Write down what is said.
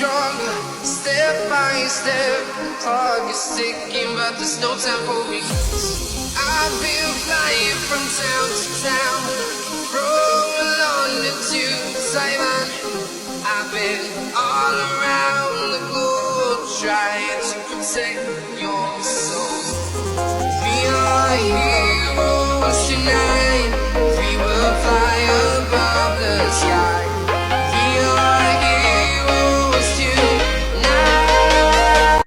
stronger, step by step. Clock is ticking, but there's no time for me. I've been flying from town to town, from London to Taiwan. I've been all around the globe trying to protect your soul. We are here.